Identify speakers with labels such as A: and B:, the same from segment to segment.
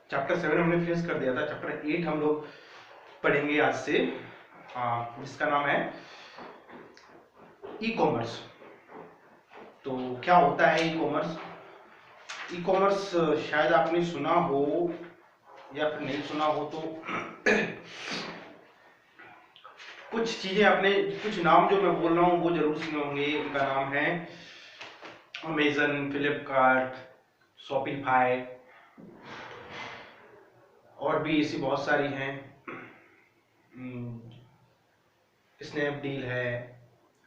A: Chapter 7 हमने finish कर दिया था। चैप्टर 8 हम लोग पढ़ेंगे आज से, जिसका नाम है ई कॉमर्स। तो क्या होता है ई कॉमर्स? ई कॉमर्स शायद आपने सुना हो या फिर नहीं सुना हो, तो कुछ चीजें आपने, कुछ नाम जो मैं बोल रहा हूँ वो जरूर सुने होंगे। उनका नाम है अमेजन, फ्लिपकार्ट, शॉपिफाई, और भी ऐसी बहुत सारी हैं, स्नैपडील है।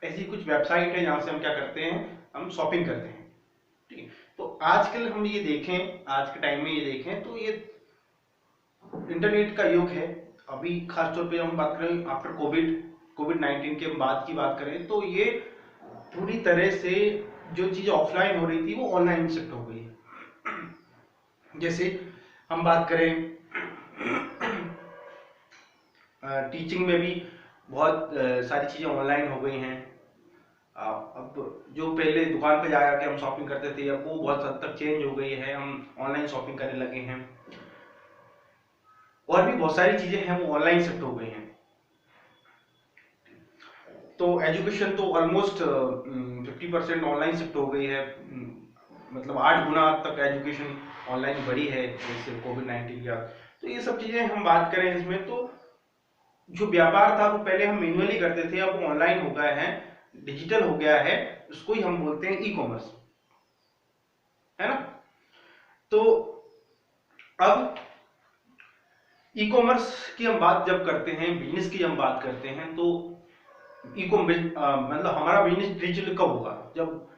A: ऐसी कुछ वेबसाइट है जहाँ से हम क्या करते हैं, हम शॉपिंग करते हैं। ठीक है, तो आजकल हम ये देखें, आज के टाइम में ये देखें तो ये इंटरनेट का युग है। अभी खासतौर पे हम बात करें आफ्टर कोविड 19 के बाद की बात करें तो ये पूरी तरह से जो चीज़ें ऑफलाइन हो रही थी वो ऑनलाइन शिफ्ट हो गई है। जैसे हम बात करें टीचिंग में भी बहुत सारी चीज़ें ऑनलाइन हो गई हैं। अब जो पहले दुकान पे जाया के हम शॉपिंग करते थे, अब वो बहुत हद तक चेंज हो गई है, हम ऑनलाइन शॉपिंग करने लगे हैं। और भी बहुत सारी चीज़ें हैं वो ऑनलाइन शिफ्ट हो गई हैं। तो एजुकेशन तो ऑलमोस्ट 50% ऑनलाइन शिफ्ट हो गई है। मतलब 8 गुना तक एजुकेशन ऑनलाइन बढ़ी है जैसे कोविड 19 का। तो ये सब चीज़ें हम बात करें इसमें, तो जो व्यापार था वो पहले हम मैन्युअली करते थे, अब वो ऑनलाइन हो गया है, डिजिटल हो गया है। उसको ही हम बोलते हैं ई कॉमर्स, है ना। तो अब ई कॉमर्स की हम बात जब करते हैं, बिजनेस की हम बात करते हैं, तो ई कॉमर्स मतलब हमारा बिजनेस डिजिटल कब होगा? जब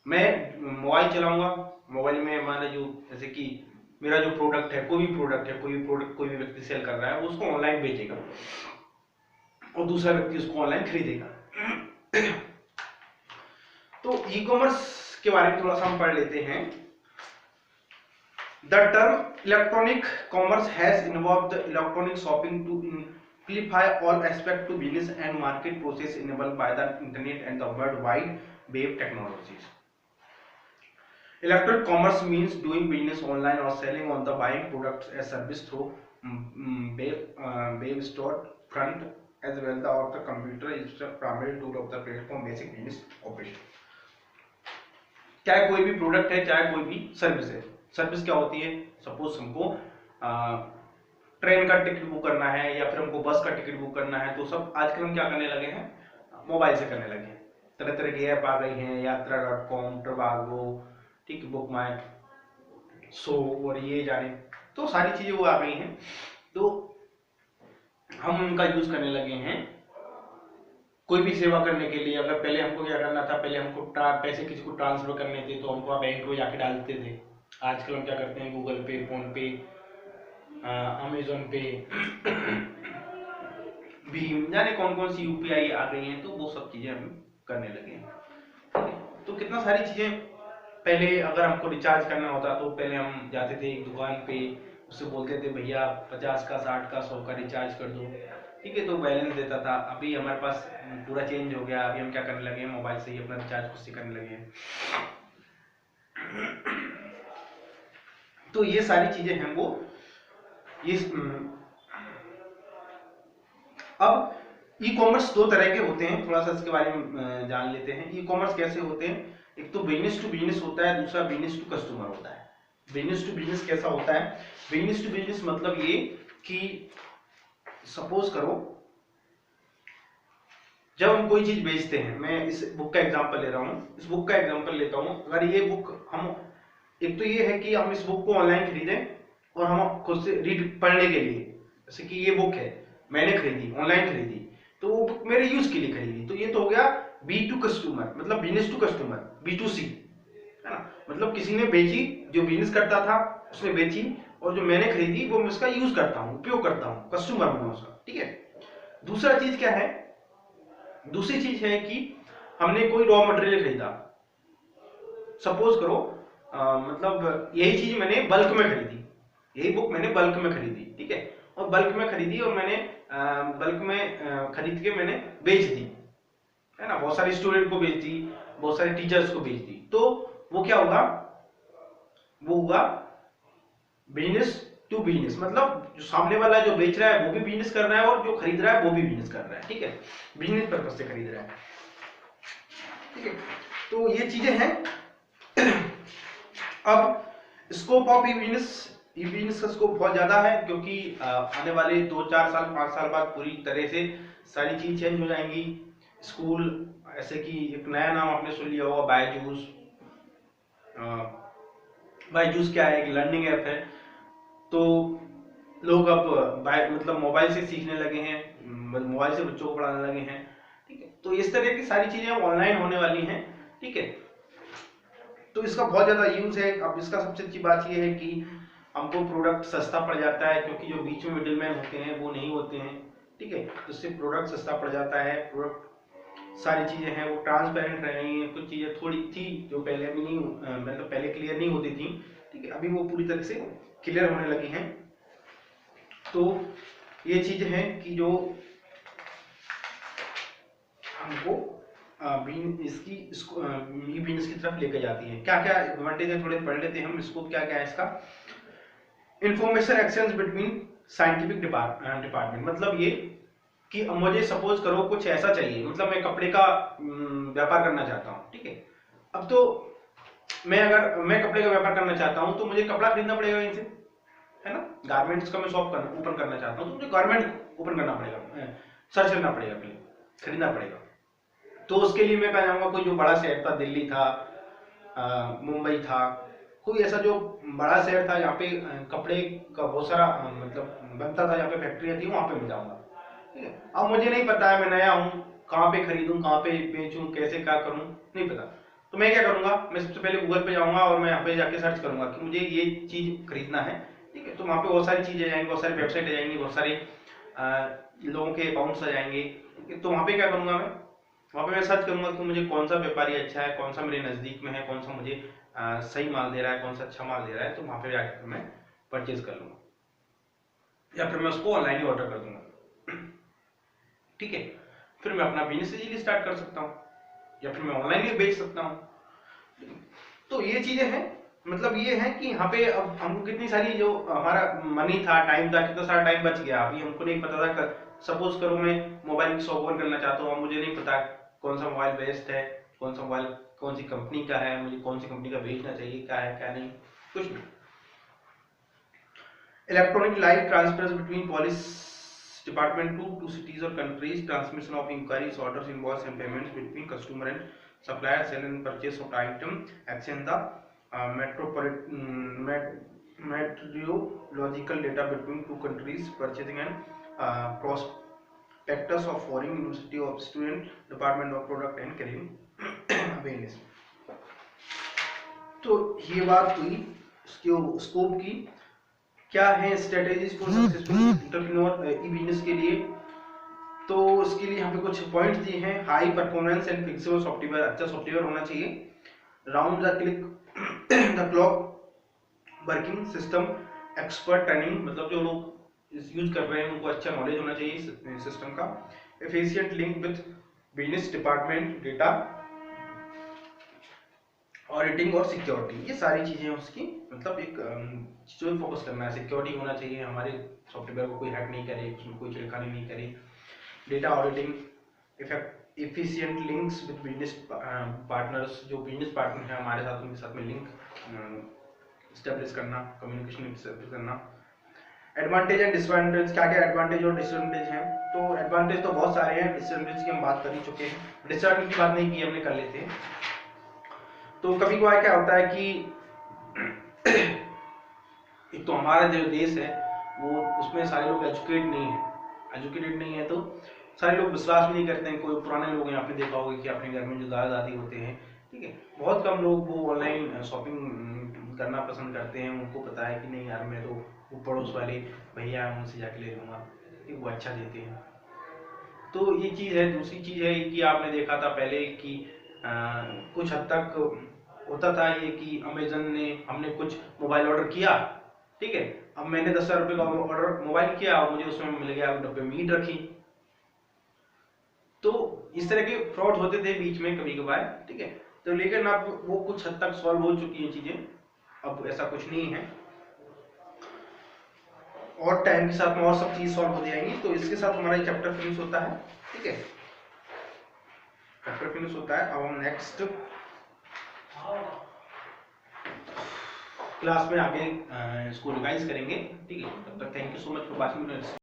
A: मैं मोबाइल चलाऊंगा, मोबाइल में मान लीजिए जैसे कि मेरा जो प्रोडक्ट है, कोई भी प्रोडक्ट कोई भी व्यक्ति सेल कर रहा है, वो उसको ऑनलाइन बेचेगा और दूसरा व्यक्ति उसको ऑनलाइन खरीदेगा। तो ई कॉमर्स के बारे में थोड़ा सा हम पढ़ लेते हैं। The term electronic commerce has involved the electronic shopping to simplify all aspect to business and market process enabled by the internet and the world wide web technologies. Electronic commerce means doing business online or selling on the buying products as service through web store front as well the of the computer is the primary tool of the platform basic business operation. चाहे कोई भी product है, चाहे कोई भी service है। Service क्या होती है? सपोज हमको ट्रेन का टिकट बुक करना है या फिर हमको बस का टिकट बुक करना है, तो सब आजकल हम क्या करने लगे हैं, मोबाइल से करने लगे हैं। तरह तरह की ऐप आ गई हैं, यात्रा.com, ट्रवागो, ठीक, बुक माई शो और ये जाने, तो सारी चीजें वो आ गई हैं, तो हम उनका यूज करने लगे हैं कोई भी सेवा करने के लिए। अगर पहले हमको क्या करना था, पहले हमको पैसे किसी को ट्रांसफर करने थे तो हमको बैंक में जाके डालते थे। आजकल हम क्या करते हैं, गूगल पे, फोन पे, अमेजोन पे, भीम, जाने कौन कौन सी यूपीआई आ गई हैं, तो वो सब चीजें हम करने लगे हैं। तो कितना सारी चीजें, पहले अगर हमको रिचार्ज करना होता तो पहले हम जाते थे एक दुकान पे, उससे बोलते थे भैया 50 का, 60 का, 100 का रिचार्ज कर दो, ठीक है, तो बैलेंस देता था। अभी हमारे पास पूरा चेंज हो गया, अभी हम क्या करने लगे हैं, मोबाइल से ही अपना रिचार्ज खुद से करने लगे हैं। तो ये सारी चीजें हैं वो ये। अब ई कॉमर्स दो तरह के होते हैं, थोड़ा सा इसके बारे में जान लेते हैं। ई कॉमर्स कैसे होते हैं? एक तो बिजनेस टू बिजनेस होता है, दूसरा बिजनेस टू कस्टमर होता है। बिजनेस टू बिजनेस कैसा होता है? बिजनेस टू बिजनेस मतलब ये कि सपोज करो जब हम कोई चीज बेचते हैं, मैं इस बुक का एग्जांपल ले रहा हूँ, इस बुक का एग्जांपल लेता हूँ। अगर ये बुक हम, एक तो ये है कि हम इस बुक को ऑनलाइन खरीदें और हम खुद से रीड पढ़ने के लिए, जैसे कि ये बुक है मैंने खरीदी, ऑनलाइन खरीदी, तो वो बुक मेरे यूज के लिए खरीदी, तो ये तो हो गया बी टू कस्टमर, मतलब बिजनेस टू कस्टमर, B2C, है ना। मतलब किसी ने बेची, जो बिजनेस करता था उसने बेची, और जो मैंने खरीदी वो मैं उसका यूज करता हूँ, उपयोग करता हूँ, कस्टमर हूँ उसका, ठीक है। दूसरा चीज क्या है? दूसरी चीज है कि हमने कोई रॉ मटेरियल खरीदा, सपोज करो मतलब यही चीज मैंने बल्क में खरीदी, यही बुक मैंने बल्क में खरीदी, ठीक है, और बल्क में खरीदी और मैंने बल्क में खरीद के मैंने बेच दी, है ना, बहुत सारे स्टूडेंट को बेच दी, बहुत सारे टीचर्स को बेच दी, तो वो क्या होगा, वो हुआ बिजनेस टू बिजनेस, मतलब जो सामने वाला जो बेच रहा है वो भी बिजनेस कर रहा है और जो खरीद रहा है वो भी बिजनेस कर रहा है, ठीक है, बिजनेस पर्पज से खरीद रहा है, ठीक है। तो ये चीजें हैं। अब स्कोप ऑफ ई बिजनेस का स्कोप बहुत ज्यादा है, क्योंकि आने वाले 2-4 साल 5 साल बाद पूरी तरह से सारी चीज चेंज हो जाएंगी। स्कूल, ऐसे कि एक नया नाम आपने सुन लिया होगा, बायजूस। बायजूस क्या है, एक लर्निंग ऐप है। तो लोग अब मतलब मोबाइल से सीखने लगे हैं, मोबाइल से बच्चों को पढ़ाने लगे हैं, ठीक है। तो इस तरह की सारी चीजें ऑनलाइन होने वाली हैं, ठीक है। तो इसका बहुत ज्यादा यूज है। अब इसका सबसे अच्छी बात यह है कि हमको प्रोडक्ट सस्ता पड़ जाता है, क्योंकि जो बीच में मिडिलमैन होते हैं वो नहीं होते हैं, ठीक है। तो इससे प्रोडक्ट सस्ता पड़ जाता है। प्रोडक्ट सारी चीजें हैं वो ट्रांसपेरेंट रह रही हैं। कुछ चीजें थोड़ी थी जो पहले भी नहीं, मतलब पहले क्लियर नहीं होती थी, ठीक है, अभी वो पूरी तरह से क्लियर होने लगी हैं। तो ये चीजें हैं कि जो हमको इसकी ई बिजनेस की तरफ लेकर जाती है। क्या क्या एडवांटेज है थोड़े पढ़ लेते हैं हम इसको। क्या क्या है इसका। Information exchange between scientific department, मतलब ये कि अब मुझे सपोज करो कुछ ऐसा चाहिए, मतलब मैं कपड़े का व्यापार करना चाहता हूँ, ठीक है। अब तो अगर मैं कपड़े का व्यापार करना चाहता हूँ तो मुझे कपड़ा खरीदना पड़ेगा इनसे, है ना। गारमेंट्स का मैं शॉप ओपन करना चाहता हूँ तो मुझे गारमेंट ओपन करना पड़ेगा, सर्च करना पड़ेगा, पहले खरीदना पड़ेगा। तो उसके लिए मैं कह जाऊंगा कोई जो बड़ा शहर था, दिल्ली था, मुंबई था, कोई ऐसा जो बड़ा शहर था जहाँ पे कपड़े का बहुत सारा मतलब बनता था, जहाँ पे फैक्ट्रियाँ थी, वहां पे मैं जाऊंगा, ठीक है। अब मुझे नहीं पता है, मैं नया हूँ, कहाँ पे खरीदूं, कहाँ पे बेचूं, कैसे क्या करूं, नहीं पता। तो मैं क्या करूंगा, मैं सबसे पहले गूगल पे जाऊंगा और मैं यहाँ पे जाके सर्च करूंगा कि मुझे ये चीज खरीदना है, ठीक है। तो वहाँ पे बहुत सारी चीजें आ जाएंगी, बहुत सारी वेबसाइट आ जाएंगी, बहुत सारे लोगों के अकाउंट्स आ जाएंगे, ठीक है। तो वहाँ पे क्या करूंगा, मैं वहाँ पे मैं सर्च करूंगा कि मुझे कौन सा व्यापारी अच्छा है, कौन सा मेरे नजदीक में है, कौन सा मुझे सही माल दे रहा है, कौन सा अच्छा माल दे रहा है। तो वहाँ पे जाकर मैं परचेज कर लूंगा, या फिर मैं उसको ऑनलाइन ही ऑर्डर कर दूंगा, ठीक है। फिर मैं अपना बिजनेस इजीली स्टार्ट कर सकता हूँ, या फिर मैं ऑनलाइन भी बेच सकता हूँ। तो ये चीजें हैं, मतलब ये है कि यहाँ पे अब हमको कितनी सारी जो हमारा मनी था, टाइम था, कितना सारा टाइम बच गया। अभी हमको नहीं पता था, सपोज करो मैं मोबाइल की शॉप ओपन करना चाहता हूँ, मुझे नहीं पता कौन सा मोबाइल बेस्ट है, कौन सा मोबाइल कौन सी कंपनी का है, मुझे कौन सी कंपनी का बेचना चाहिए, क्या है क्या नहीं, कुछ नहीं। Electronic live transfer between police department to cities or countries, transmission of inquiries, orders, invoice and payments between customer and supplier, sale and purchase of item, exchange the meteorological data between two countries, purchasing and prospectus of foreign university of student, department of product and carrying awareness। तो ये बात हुई इसके scope की। क्या है strategies for successful entrepreneur E business के लिए। तो इसके लिए यहाँ पे कुछ पॉइंट्स दिए हैं। High performance and flexible software, अच्छा सॉफ्टवेयर होना चाहिए। Round the the clock working system, expert training, मतलब जो लोग यूज कर रहे हैं उनको अच्छा नॉलेज होना चाहिए सिस्टम का। Efficient link with business department, data auditing और सिक्योरिटी, ये सारी चीजें उसकी, मतलब एक चीजों पे फोकस करना है। सिक्योरिटी होना चाहिए, हमारे सॉफ्टवेयर को कोई हैक नहीं करे, उसमें कोई छिड़खानी नहीं करे। Data auditing, efficient links with business partners, जो बिजनेस पार्टनर है हमारे साथ, उनके साथ में लिंक स्टैब्लिश करना, कम्युनिकेशन स्टैब्लिश करना। एडवांटेज एंड डिसएडवांटेज, क्या क्या एडवांटेज और डिसएडवांटेज हैं। तो एडवांटेज तो बहुत सारे हैं, डिसएडवांटेज की हम बात कर ही चुके हैं, डिसएडवांटेज की बात नहीं की हमने, कर लेते हैं। तो कभी कभार क्या होता है कि एक तो हमारा जो देश है वो, उसमें सारे लोग एजुकेटेड नहीं है, तो सारे लोग विश्वास नहीं करते हैं। कोई पुराने लोग यहाँ पे देखा होगा कि अपने घर में जो दादा दादी होते हैं, ठीक है, बहुत कम लोग वो ऑनलाइन शॉपिंग करना पसंद करते हैं। उनको पता है कि नहीं यार, मैं तो वो पड़ोस वाले भैया हैं उनसे जाके ले लूँगा, वो अच्छा देते हैं। तो ये चीज़ है। दूसरी चीज़ है कि आपने देखा था पहले कि कुछ हद तक होता था ये कि अमेजन ने, हमने कुछ मोबाइल ऑर्डर किया, ठीक है, अब मैंने 10,000 रुपये का ऑर्डर मोबाइल किया और मुझे उसमें मिल गया डब्बे मीट रखी। तो इस तरह के फ्रॉड होते थे बीच में कभी कभार, ठीक है। तो लेकिन अब वो कुछ हद तक सॉल्व हो चुकी है चीजें, अब ऐसा कुछ नहीं है। और टाइम के साथ में और सब चीज सॉल्व हो जाएंगी। तो इसके साथ हमारा चैप्टर फिनिश होता है। ठीक है, चैप्टर फिनिश होता है। अब हम नेक्स्ट क्लास में आगे इसको रिवाइज करेंगे। ठीक है, तब तक thank you so much for watching.